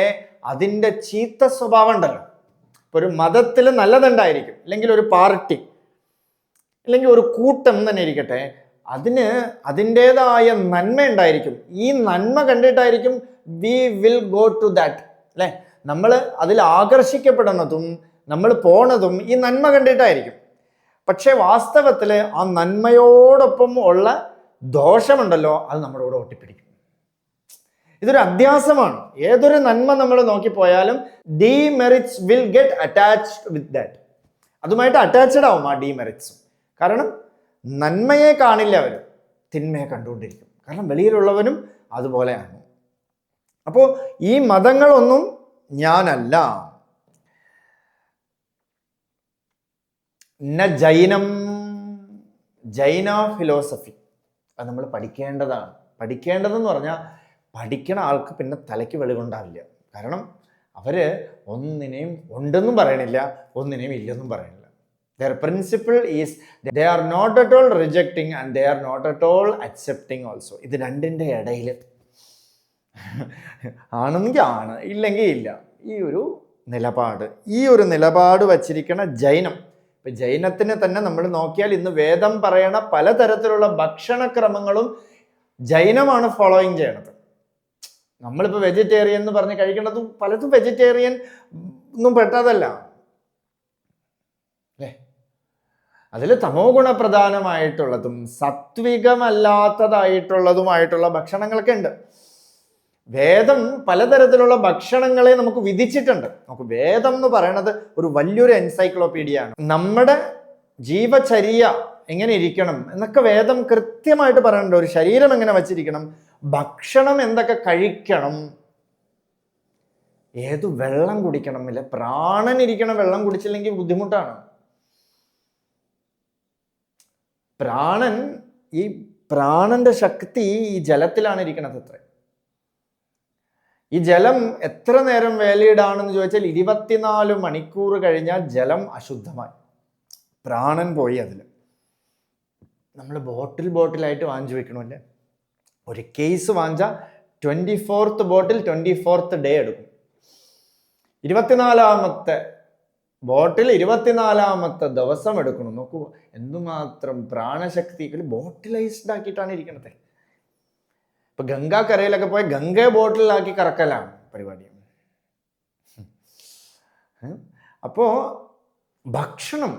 അതിൻ്റെ ചീത്ത സ്വഭാവം ഉണ്ടല്ലോ. ഇപ്പോൾ ഒരു മതത്തിൽ നല്ലതുണ്ടായിരിക്കും, അല്ലെങ്കിൽ ഒരു പാർട്ടി, അല്ലെങ്കിൽ ഒരു കൂട്ടം തന്നെ ഇരിക്കട്ടെ, അതിന് അതിൻ്റെതായ നന്മ ഉണ്ടായിരിക്കും. ഈ നന്മ കണ്ടിട്ടായിരിക്കും we will go to that, അല്ലേ? നമ്മൾ അതിൽ ആകർഷിക്കപ്പെടുന്നതും നമ്മൾ പോണതും ഈ നന്മ കണ്ടിട്ടായിരിക്കും. പക്ഷെ വാസ്തവത്തിൽ ആ നന്മയോടൊപ്പം ഉള്ള ദോഷമുണ്ടല്ലോ, അത് നമ്മുടെ കൂടെ ഒട്ടിപ്പിടിക്കും. ഇതൊരു അധ്യാസമാണ്. ഏതൊരു നന്മ നമ്മൾ നോക്കിപ്പോയാലും demerits will get attached with that. അതുമായിട്ട് അറ്റാച്ച്ഡ് ആവും ആ ഡീമെറിറ്റ്സും. കാരണം നന്മയെ കാണില്ല, അവർ തിന്മയെ കണ്ടുകൊണ്ടിരിക്കും. കാരണം വെളിയിലുള്ളവനും അതുപോലെയാണ്. അപ്പോൾ ഈ മതങ്ങളൊന്നും ഞാനല്ല. ജൈനം, ജൈന ഫിലോസഫി അത് നമ്മൾ പഠിക്കേണ്ടതാണ്. പഠിക്കേണ്ടതെന്ന് പറഞ്ഞാൽ പഠിക്കണ ആൾക്ക് പിന്നെ തലയ്ക്ക് വെളിവുണ്ടാവില്ല. കാരണം അവര് ഒന്നിനെയും ഉണ്ടെന്നും പറയണില്ല, ഒന്നിനെയും ഇല്ലെന്നും പറയണില്ല. Their principle is they are not at all rejecting and they are not at all accepting also. ഇത് രണ്ടിൻ്റെ ഇടയിൽ ആണെങ്കിൽ ആണ്, ഇല്ലെങ്കിൽ ഇല്ല. ഈ ഒരു നിലപാട് വച്ചിരിക്കണ ജൈനം. ഇപ്പം ജൈനത്തിന് തന്നെ നമ്മൾ നോക്കിയാൽ ഇന്ന് വേദം പറയണ പലതരത്തിലുള്ള ഭക്ഷണക്രമങ്ങളും ജൈനമാണ് ഫോളോയിങ് ചെയ്യണത്. നമ്മളിപ്പോൾ വെജിറ്റേറിയൻ എന്ന് പറഞ്ഞ് കഴിക്കേണ്ടതും പലതും വെജിറ്റേറിയൻ ഒന്നും പെട്ടതല്ല, അല്ലേ? അതിൽ തമോ ഗുണപ്രധാനമായിട്ടുള്ളതും സത്വികമല്ലാത്തതായിട്ടുള്ളതുമായിട്ടുള്ള ഭക്ഷണങ്ങളൊക്കെ ഉണ്ട്. വേദം പലതരത്തിലുള്ള ഭക്ഷണങ്ങളെ നമുക്ക് വിധിച്ചിട്ടുണ്ട്. നമുക്ക് വേദം എന്ന് പറയുന്നത് ഒരു വലിയൊരു എൻസൈക്ലോപീഡിയ ആണ്. നമ്മുടെ ജീവചര്യ എങ്ങനെ ഇരിക്കണം എന്നൊക്കെ വേദം കൃത്യമായിട്ട് പറയുന്നുണ്ട്. ഒരു ശരീരം എങ്ങനെ വച്ചിരിക്കണം, ഭക്ഷണം എന്തൊക്കെ കഴിക്കണം, ഏതു വെള്ളം കുടിക്കണം. ഇല്ല, പ്രാണൻ ഇരിക്കണം, വെള്ളം കുടിച്ചില്ലെങ്കിൽ ബുദ്ധിമുട്ടാണ്. ഈ പ്രാണന്റെ ശക്തി ഈ ജലത്തിലാണ് ഇരിക്കണത്. അത്ര ഈ ജലം എത്ര നേരം വേലിയിടാണെന്ന് ചോദിച്ചാൽ 24 മണിക്കൂർ കഴിഞ്ഞാൽ ജലം അശുദ്ധമായി, പ്രാണൻ പോയി. അതിൽ നമ്മൾ ബോട്ടിലായിട്ട് വാങ്ങിച്ചു വെക്കണമല്ലേ. ഒരു കേസ് വാങ്ങിച്ചാൽ 24th ബോട്ടിൽ 24th ഡേ എടുക്കും. 24ാമത്തെ ബോട്ടിൽ 24ാമത്തെ ദിവസം എടുക്കണം. നോക്കൂ എന്തുമാത്രം പ്രാണശക്തി ബോട്ടിലൈസ്ഡ് ആക്കിയിട്ടാണ് ഇരിക്കണത്. ഇപ്പൊ ഗംഗാക്കരയിലൊക്കെ പോയി ഗംഗയെ ബോട്ടിലാക്കി കറക്കലാണ് പരിപാടി. അപ്പോ ഭക്ഷണം,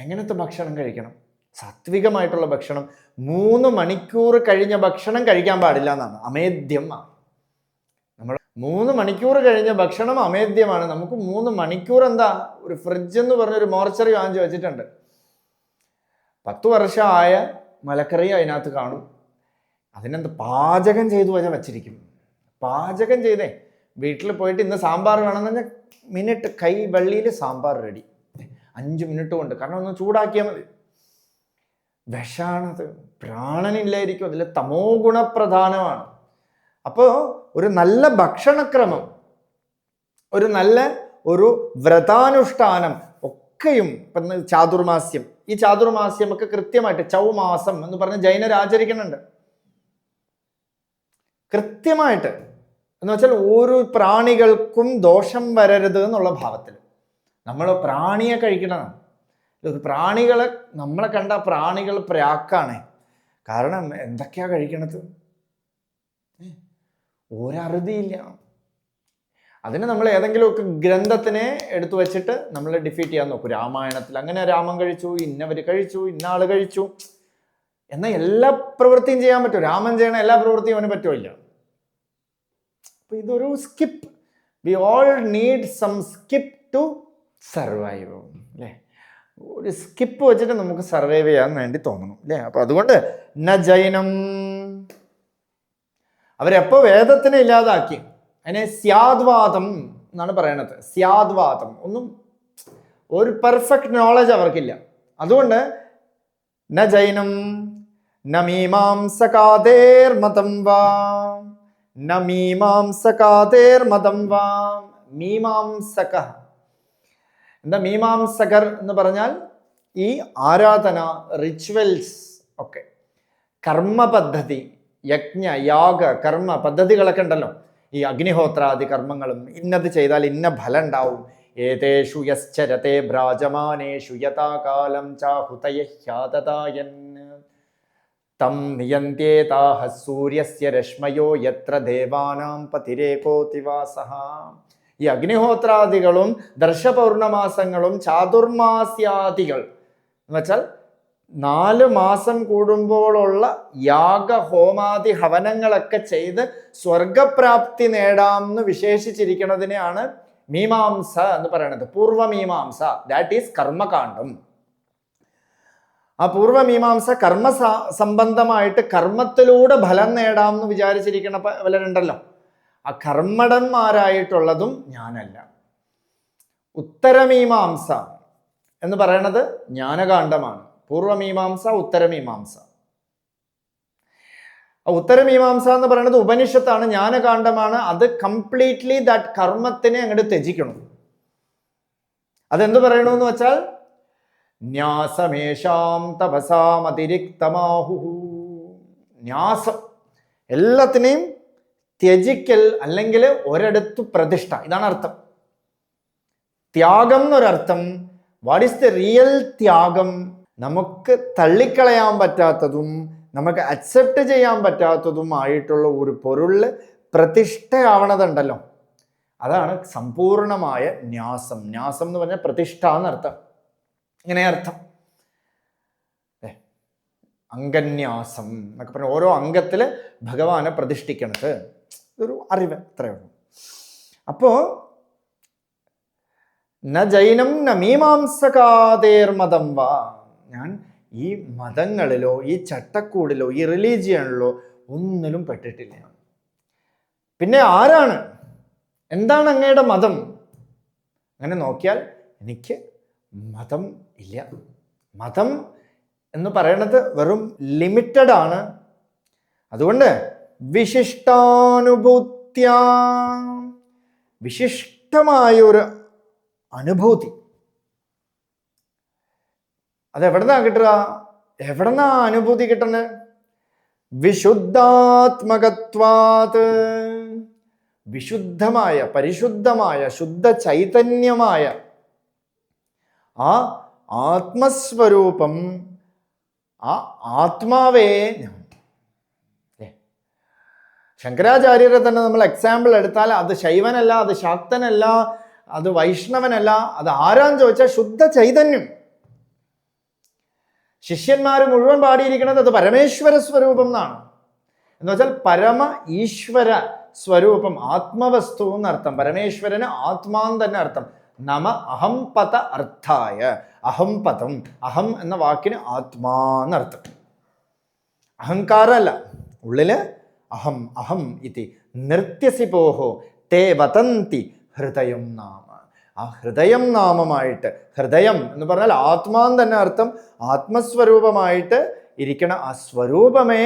എങ്ങനത്തെ ഭക്ഷണം കഴിക്കണം? സാത്വികമായിട്ടുള്ള ഭക്ഷണം. 3 മണിക്കൂർ കഴിഞ്ഞ ഭക്ഷണം കഴിക്കാൻ പാടില്ല എന്നാണ്, അമേദ്യമാണ്. നമ്മൾ 3 മണിക്കൂർ കഴിഞ്ഞ ഭക്ഷണം അമേദ്യമാണ്. നമുക്ക് 3 മണിക്കൂർ എന്താ, ഒരു ഫ്രിഡ്ജ് എന്ന് പറഞ്ഞൊരു മോർച്ചറി വാങ്ങിച്ചു വെച്ചിട്ടുണ്ട്. 10 വർഷമായ മലക്കറി അതിനകത്ത് കാണും. അതിനെന്ത് പാചകം ചെയ്തു വച്ചിരിക്കും. പാചകം ചെയ്തേ വീട്ടിൽ പോയിട്ട് ഇന്ന് സാമ്പാർ വേണമെന്ന് പറഞ്ഞാൽ മിനിറ്റ് കൈ വെള്ളിയിൽ സാമ്പാർ റെഡി, 5 മിനിറ്റ് കൊണ്ട്. കാരണം ഒന്ന് ചൂടാക്കിയാൽ മതി. വിഷാണത്, പ്രാണനില്ലായിരിക്കും. അതിൽ തമോ ഗുണപ്രധാനമാണ്. അപ്പോൾ ഒരു നല്ല ഭക്ഷണക്രമം, ഒരു നല്ല ഒരു വ്രതാനുഷ്ഠാനം ഒക്കെയും ഇപ്പം ചാതുർമാസ്യം, ഈ ചാതുർമാസ്യം ഒക്കെ കൃത്യമായിട്ട് ചൗമാസം എന്ന് പറഞ്ഞ് ജൈനർ ആചരിക്കുന്നുണ്ട് കൃത്യമായിട്ട്. എന്ന് വെച്ചാൽ ഓരോ പ്രാണികൾക്കും ദോഷം വരരുത് എന്നുള്ള ഭാവത്തിൽ നമ്മൾ പ്രാണിയെ കഴിക്കണം. പ്രാണികളെ നമ്മളെ കണ്ട പ്രാണികൾ പ്രാക്കാണ്. കാരണം എന്തൊക്കെയാ കഴിക്കണത്, ഒരറുതിയില്ല. അതിന് നമ്മൾ ഏതെങ്കിലുമൊക്കെ ഗ്രന്ഥത്തിനെ എടുത്തു വെച്ചിട്ട് നമ്മൾ ഡിഫീറ്റ് ചെയ്യാൻ നോക്കും. രാമായണത്തിൽ അങ്ങനെ രാമൻ കഴിച്ചു, ഇന്നവർ കഴിച്ചു, ഇന്ന ആള് കഴിച്ചു എന്നാൽ എല്ലാ പ്രവൃത്തിയും ചെയ്യാൻ പറ്റും. രാമൻ ചെയ്യണ എല്ലാ പ്രവൃത്തിയും അവന് പറ്റുമില്ല. അപ്പൊ ഇതൊരു skip. We all need some skip to survive അല്ലേ? ഒരു സ്കിപ്പ് വെച്ചിട്ട് നമുക്ക് സർവൈവ് ചെയ്യാൻ വേണ്ടി തോന്നണം അല്ലേ? അപ്പൊ അതുകൊണ്ട് ന ജൈനം, അവരെപ്പോ വേദത്തിനെ ഇല്ലാതാക്കി. അതിനെ സ്യാദ്വാദം എന്നാണ് പറയണത്. സ്യാദ്വാദം ഒന്നും ഒരു പെർഫെക്റ്റ് നോളജ് അവർക്കില്ല. അതുകൊണ്ട് ന ജൈനം ന മീമാംസകാദേർ മതം വാ, ന മീമാംസകാദേർ മതം വാ. മീമാംസക എന്താ? മീമാംസകർ എന്ന് പറഞ്ഞാൽ ഈ ആരാധന, റിച്വൽസ് ഒക്കെ, കർമ്മ പദ്ധതി, യജ്ഞ യാഗ കർമ്മ പദ്ധതികളൊക്കെ ഉണ്ടല്ലോ. ഈ അഗ്നിഹോത്രാദി കർമ്മങ്ങളും ഇന്നത് ചെയ്താൽ ഇന്ന ഫലം ഉണ്ടാവും. ഏതേഷു യശ്ചരത്തെ ഭ്രാജമാനേഷു യഥാകാലം ചാഹുതയഹ്യാതതായൻ തം നിയന്ത്യേതാഹ സൂര്യസ്യ രശ്മയോ യത്ര ദേവാനാം പതിരേകോതിവാസഃ. ഈ അഗ്നിഹോത്രാദികളും ദർശപൗർണമാസങ്ങളും ചാതുർമാസ്യാദികൾ എന്ന് വെച്ചാൽ 4 മാസം കൂടുമ്പോഴുള്ള യാഗഹോമാദി ഹവനങ്ങളൊക്കെ ചെയ്ത് സ്വർഗപ്രാപ്തി നേടാമെന്ന് വിശേഷിച്ചിരിക്കുന്നതിനെയാണ് മീമാംസ എന്ന് പറയുന്നത്. പൂർവമീമാംസ, ദാറ്റ് ഈസ് കർമ്മകാണ്ഡം. ആ പൂർവമീമാംസ കർമ്മ സംബന്ധമായിട്ട് കർമ്മത്തിലൂടെ ഫലം നേടാമെന്ന് വിചാരിച്ചിരിക്കുന്ന പലരുണ്ടല്ലോ. ആ കർമ്മടന്മാരായിട്ടുള്ളതും ഞാനല്ല. ഉത്തരമീമാംസ എന്ന് പറയുന്നത് ജ്ഞാനകാണ്ഡമാണ്. പൂർവമീമാംസ, ഉത്തരമീമാംസ. ഉത്തരമീമാംസ എന്ന് പറയുന്നത് ഉപനിഷത്താണ്, ജ്ഞാനകാണ്ഡമാണ്. അത് കംപ്ലീറ്റ്ലി ദാറ്റ് കർമ്മത്തിനെ അങ്ങോട്ട് ത്യജിക്കണം. അതെന്ത് പറയണമെന്ന് വെച്ചാൽ ന്യാസമേഷാം തപസാം അതിരിക്തമാഹു. ന്യാസം, എല്ലാത്തിനെയും ത്യജിക്കൽ, അല്ലെങ്കിൽ ഒരിടത്തു പ്രതിഷ്ഠ, ഇതാണ് അർത്ഥം. ത്യാഗം എന്നൊരർത്ഥം. വാട്ട് ഈസ് ദ റിയൽ ത്യാഗം? നമുക്ക് തള്ളിക്കളയാൻ പറ്റാത്തതും നമുക്ക് അക്സെപ്റ്റ് ചെയ്യാൻ പറ്റാത്തതുമായിട്ടുള്ള ഒരു പൊരുളിൽ പ്രതിഷ്ഠയാവണതുണ്ടല്ലോ, അതാണ് സമ്പൂർണമായ ന്യാസം. ന്യാസം എന്ന് പറഞ്ഞാൽ പ്രതിഷ്ഠ എന്നർത്ഥം. ഇങ്ങനെ അർത്ഥം. അംഗന്യാസം എന്നൊക്കെ പറഞ്ഞാൽ ഓരോ അംഗത്തിൽ ഭഗവാനെ പ്രതിഷ്ഠിക്കണത്. ഇതൊരു അറിവ്, അത്രയേ ഉള്ളൂ. അപ്പോ ന ജൈനം ന മീമാംസകാദേർ മതം വാ. ഞാൻ ഈ മതങ്ങളിലോ ഈ ചട്ടക്കൂടിലോ ഈ റിലീജിയനിലോ ഒന്നിലും പെട്ടിട്ടില്ല. പിന്നെ ആരാണ്, എന്താണ് അങ്ങയുടെ മതം? അങ്ങനെ നോക്കിയാൽ എനിക്ക് മതം ഇല്ല. മതം എന്ന് പറയുന്നത് വെറും ലിമിറ്റഡ് ആണ്. അതുകൊണ്ട് വിശിഷ്ടാനുഭൂത്യ, വിശിഷ്ടമായൊരു അനുഭൂതി. അതെവിടുന്നാ കിട്ടുക? എവിടുന്നാ അനുഭൂതി കിട്ടുന്നത്? വിശുദ്ധാത്മകത്വാത്, വിശുദ്ധമായ പരിശുദ്ധമായ ശുദ്ധ ചൈതന്യമായ ആ ആത്മസ്വരൂപം, ആ ആത്മാവേ ഞാൻ. ശങ്കരാചാര്യരെ തന്നെ നമ്മൾ എക്സാമ്പിൾ എടുത്താൽ അത് ശൈവനല്ല, അത് ശാക്തനല്ല, അത് വൈഷ്ണവനല്ല, അത് ആരാന്ന് ചോദിച്ചാൽ ശുദ്ധ ചൈതന്യം. ശിഷ്യന്മാർ മുഴുവൻ പാടിയിരിക്കുന്നത് അത് പരമേശ്വര സ്വരൂപം എന്നാണ്. എന്ന് വെച്ചാൽ പരമ ഈശ്വര സ്വരൂപം, ആത്മവസ്തു എന്നർത്ഥം. പരമേശ്വരന് ആത്മാന്ന് തന്നെ അർത്ഥം. നമ അഹം പത അർത്ഥായ. അഹം പദം. അഹം എന്ന വാക്കിന് ആത്മാ എന്നർത്ഥം. അഹങ്കാരമല്ല, ഉള്ളില് അഹം അഹം ഇതി നൃത്യസി പോഹോ തേ വതന്തി ഹൃദയം നാമ. ആ ഹൃദയം നാമമായിട്ട്, ഹൃദയം എന്ന് പറഞ്ഞാൽ ആത്മാന്ന് തന്നെ അർത്ഥം, ആത്മസ്വരൂപമായിട്ട് ഇരിക്കണ ആ സ്വരൂപമേ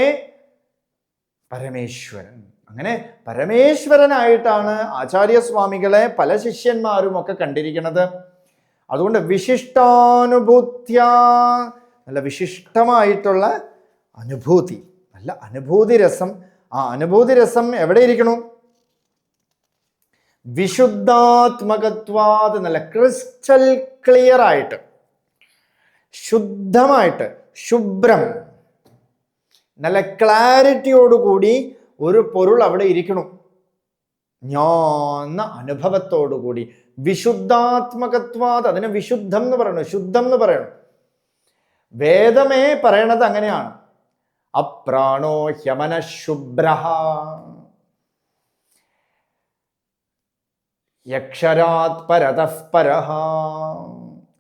പരമേശ്വരൻ. അങ്ങനെ പരമേശ്വരനായിട്ടാണ് ആചാര്യസ്വാമികളെ പല ശിഷ്യന്മാരും ഒക്കെ കണ്ടിരിക്കുന്നത്. അതുകൊണ്ട് വിശിഷ്ടാനുഭൂത്യ, നല്ല വിശിഷ്ടമായിട്ടുള്ള അനുഭൂതി, നല്ല അനുഭൂതി രസം. ആ അനുഭൂതി രസം എവിടെ ഇരിക്കണു? വിശുദ്ധാത്മകത്വാത്, നല്ല ക്രിസ്റ്റൽ ക്ലിയർ ആയിട്ട്, ശുദ്ധമായിട്ട്, ശുഭ്രം, നല്ല ക്ലാരിറ്റിയോടുകൂടി ഒരു പൊരുൾ അവിടെ ഇരിക്കണം. ഞാൻ അനുഭവത്തോടുകൂടി വിശുദ്ധാത്മകത്വാത്, അതിന് വിശുദ്ധം എന്ന് പറയണം, ശുദ്ധം എന്ന് പറയണം. വേദമേ പറയണത് അങ്ങനെയാണ്. അപ്രാണോ ഹ്യമന ശുഭ്രഃ യക്ഷരാത് പരതഃ പരഃ.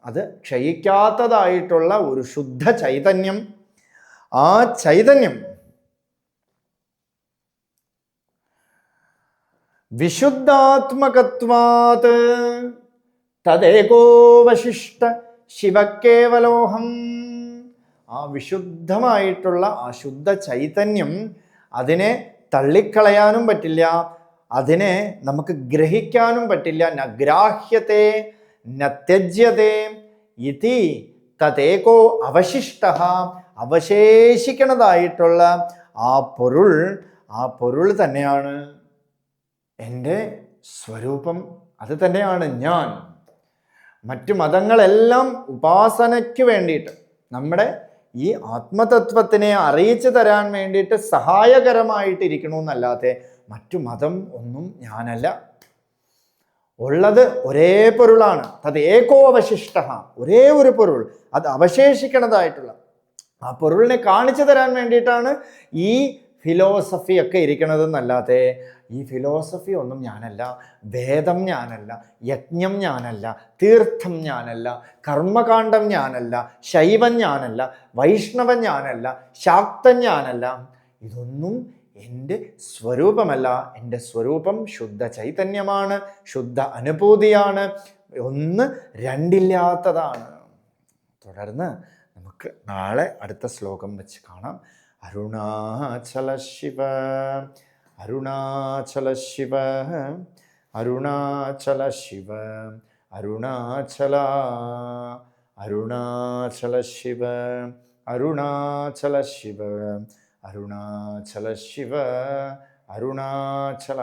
അത് ക്ഷയിക്കാത്തതായിട്ടുള്ള ഒരു ശുദ്ധ ചൈതന്യം. ആ ചൈതന്യം വിശുദ്ധാത്മകത്വാത് തദേകോ വശിഷ്ട ശിവക്കേവലോഹം. ആ വിശുദ്ധമായിട്ടുള്ള ആ ശുദ്ധ ചൈതന്യം, അതിനെ തള്ളിക്കളയാനും പറ്റില്ല, അതിനെ നമുക്ക് ഗ്രഹിക്കാനും പറ്റില്ല. ന ഗ്രാഹ്യത്തെ ന ത്യജ്യത്തെ ഇതി തദേകോ അവശിഷ്ട. അവശേഷിക്കണതായിട്ടുള്ള ആ പൊരുൾ തന്നെയാണ് എൻ്റെ സ്വരൂപം, അത് തന്നെയാണ് ഞാൻ. മറ്റു മതങ്ങളെല്ലാം ഉപാസനയ്ക്ക് വേണ്ടിയിട്ട്, നമ്മുടെ ഈ ആത്മതത്വത്തിനെ അറിയിച്ചു തരാൻ വേണ്ടിയിട്ട് സഹായകരമായിട്ടിരിക്കണമെന്നല്ലാതെ മറ്റു മതം ഒന്നും ഞാനല്ല. ഉള്ളത് ഒരേ പൊരുളാണ്. തത് ഏകോ അവശിഷ്ട, ഒരേ ഒരു പൊരുൾ, അത് അവശേഷിക്കണതായിട്ടുള്ള ആ പൊരുളിനെ കാണിച്ചു തരാൻ വേണ്ടിയിട്ടാണ് ഈ ഫിലോസഫി ഒക്കെ ഇരിക്കണതെന്നല്ലാതെ ഈ ഫിലോസഫി ഒന്നും ഞാനല്ല, വേദം ഞാനല്ല, യജ്ഞം ഞാനല്ല, തീർത്ഥം ഞാനല്ല, കർമ്മകാണ്ഡം ഞാനല്ല, ശൈവൻ ഞാനല്ല, വൈഷ്ണവൻ ഞാനല്ല, ശാക്തൻ ഞാനല്ല. ഇതൊന്നും എൻ്റെ സ്വരൂപമല്ല. എൻ്റെ സ്വരൂപം ശുദ്ധ ചൈതന്യമാണ്, ശുദ്ധ അനുഭൂതിയാണ്, ഒന്ന് രണ്ടില്ലാത്തതാണ്. തുടർന്ന് നമുക്ക് നാളെ അടുത്ത ശ്ലോകം വെച്ച് കാണാം. അരുണാചല ശിവ, അരുണാചല ശിവ, അരുണാചല ശിവ, അരുണാചല, അരുണാചല ശിവ, അരുണാചല ശിവ, അരുണാചല ശിവ, അരുണാചല.